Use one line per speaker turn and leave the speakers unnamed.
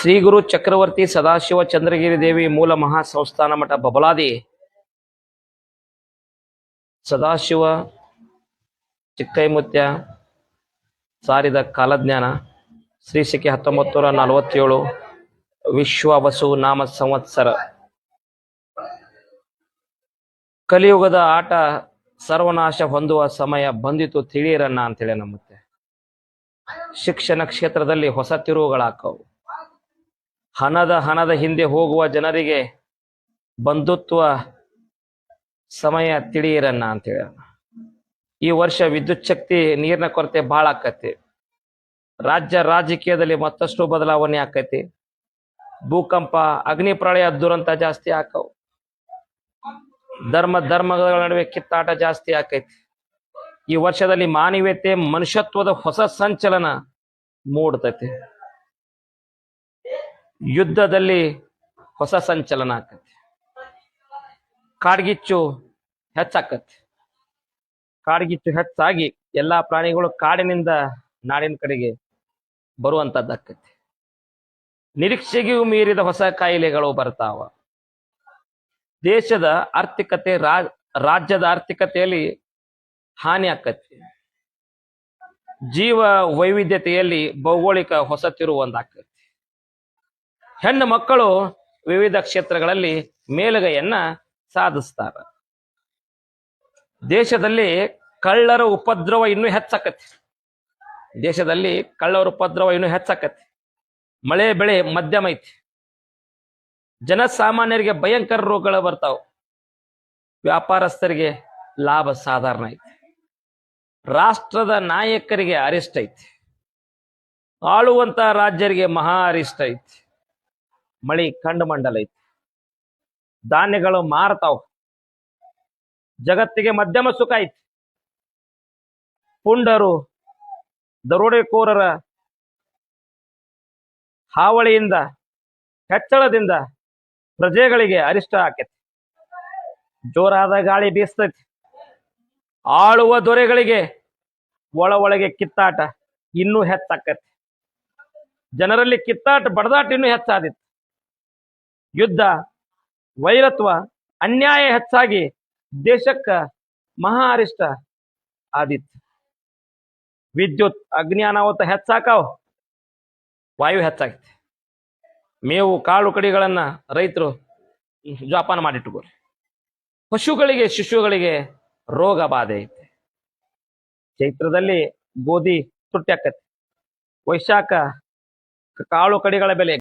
ಶ್ರೀ ಗುರು ಚಕ್ರವರ್ತಿ ಸದಾಶಿವ ಚಂದ್ರಗಿರಿ ದೇವಿ ಮೂಲ ಮಹಾಸಂಸ್ಥಾನ ಮಠ ಬಬಲಾದಿ ಸದಾಶಿವ ಚಿಕ್ಕೈಮುತ್ಯ ಸಾರಿದ ಕಾಲಜ್ಞಾನ ಶ್ರೀ ಶಕೆ 1947 ವಿಶ್ವ ವಸು ನಾಮ ಸಂವತ್ಸರ. ಕಲಿಯುಗದ ಆಟ ಸರ್ವನಾಶ ಹೊಂದುವ ಸಮಯ ಬಂದಿತು ತಿಳಿಯಿರನ್ನ ಅಂತೇಳಿ ನಮ್ಮತ್ತೆ. ಶಿಕ್ಷಣ ಕ್ಷೇತ್ರದಲ್ಲಿ ಹೊಸ ತಿರುವುಗಳಾಕವು. ಹಣದ ಹಿಂದೆ ಹೋಗುವ ಜನರಿಗೆ ಬಂಧುತ್ವ ಸಮಯ ತಿಳಿಯಿರನ್ನ ಅಂತೇಳಿ. ಈ ವರ್ಷ ವಿದ್ಯುತ್ ಶಕ್ತಿ ನೀರಿನ ಕೊರತೆ ಬಹಳ ಆಕತಿ. ರಾಜಕೀಯದಲ್ಲಿ ಮತ್ತಷ್ಟು ಬದಲಾವಣೆ ಆಕೈತಿ. ಭೂಕಂಪ, ಅಗ್ನಿ ಪ್ರಳಯ ದುರಂತ ಜಾಸ್ತಿ ಆಕವು. ಧರ್ಮಗಳ ನಡುವೆ ಕಿತ್ತಾಟ ಜಾಸ್ತಿ ಆಕೈತಿ. ಈ ವರ್ಷದಲ್ಲಿ ಮಾನವೀಯತೆ ಮನುಷ್ಯತ್ವದ ಹೊಸ ಸಂಚಲನ ಮೂಡ್ತೈತಿ. ಯುದ್ಧದಲ್ಲಿ ಹೊಸ ಸಂಚಲನ ಆಕತಿ. ಕಾಡ್ಗಿಚ್ಚು ಹೆಚ್ಚಾಕತಿ. ಕಾಡ್ಗಿಚ್ಚು ಹೆಚ್ಚಾಗಿ ಎಲ್ಲಾ ಪ್ರಾಣಿಗಳು ಕಾಡಿನಿಂದ ನಾಡಿನ ಕಡೆಗೆ ಬರುವಂತದ್ದಾಕತಿ. ನಿರೀಕ್ಷೆಗೂ ಮೀರಿದ ಹೊಸ ಕಾಯಿಲೆಗಳು ಬರ್ತಾವ. ದೇಶದ ಆರ್ಥಿಕತೆ, ರಾಜ್ಯದ ಆರ್ಥಿಕತೆಯಲ್ಲಿ ಹಾನಿ ಆಕತಿ. ಜೀವ ವೈವಿಧ್ಯತೆಯಲ್ಲಿ ಭೌಗೋಳಿಕ ಹೊಸ ತಿರುವು ಒಂದಾಕತಿ. ಹೆಣ್ಣು ಮಕ್ಕಳು ವಿವಿಧ ಕ್ಷೇತ್ರಗಳಲ್ಲಿ ಮೇಲುಗೈಯನ್ನ ಸಾಧಿಸ್ತಾರ. ದೇಶದಲ್ಲಿ ಕಳ್ಳರ ಉಪದ್ರವ ಇನ್ನೂ ಹೆಚ್ಚಾಕತಿ. ಮಳೆ ಬೆಳೆ ಮಧ್ಯಮ ಐತಿ. ಜನಸಾಮಾನ್ಯರಿಗೆ ಭಯಂಕರ ರೋಗಗಳು ಬರ್ತಾವ. ವ್ಯಾಪಾರಸ್ಥರಿಗೆ ಲಾಭ ಸಾಧಾರಣ ಐತಿ. ರಾಷ್ಟ್ರದ ನಾಯಕರಿಗೆ ಅರಿಷ್ಟ ಐತಿ. ಆಳುವಂತ ರಾಜ್ಯರಿಗೆ ಮಹಾ ಅರಿಷ್ಟ ಐತಿ. ಮಳಿ ಖಂಡಮಂಡಲ ಐತಿ. ಧಾನ್ಯಗಳು ಮಾರ್ತಾವ. ಜಗತ್ತಿಗೆ ಮಧ್ಯಮ ಸುಖ ಐತಿ. ಪುಂಡರು, ದರೋಡೆಕೋರರ ಹಾವಳಿಯಿಂದ, ಹೆಚ್ಚಳದಿಂದ ಪ್ರಜೆಗಳಿಗೆ ಅರಿಷ್ಟ ಆಕೈತಿ. ಜೋರಾದ ಗಾಳಿ ಬೀಸ್ತೈತಿ. ಆಳುವ ದೊರೆಗಳಿಗೆ ಒಳಗೆ ಕಿತ್ತಾಟ ಇನ್ನೂ ಹೆಚ್ಚಾಕತಿ. ಜನರಲ್ಲಿ ಕಿತ್ತಾಟ, ಬಡದಾಟ ಇನ್ನೂ ಹೆಚ್ಚಾದಿತ್ತು. ಯುದ್ಧ, ವೈರತ್ವ, ಅನ್ಯಾಯ ಹೆಚ್ಚಾಗಿ ದೇಶಕ್ಕ ಮಹಾ ಅರಿಷ್ಟ ಆದಿತ್ತು. ವಿದ್ಯುತ್, ಅಗ್ನಿ ಅನಾಹುತ ಹೆಚ್ಚಾಕಾವ್. ವಾಯು ಹೆಚ್ಚಾಗೈತಿ. ಮೇವು, ಕಾಳು ಕಡಿಗಳನ್ನ ರೈತರು ಜೋಪಾನ ಮಾಡಿಟ್ಟುಕೋರಿ. ಪಶುಗಳಿಗೆ, ಶಿಶುಗಳಿಗೆ ರೋಗ ಬಾಧೆ ಐತಿ. ಚೈತ್ರದಲ್ಲಿ ಗೋಧಿ ತುಟ್ಟಿ ಆಕತಿ. ವೈಶಾಖ ಕಾಳು ಕಡಿಗಳ ಬೆಲೆ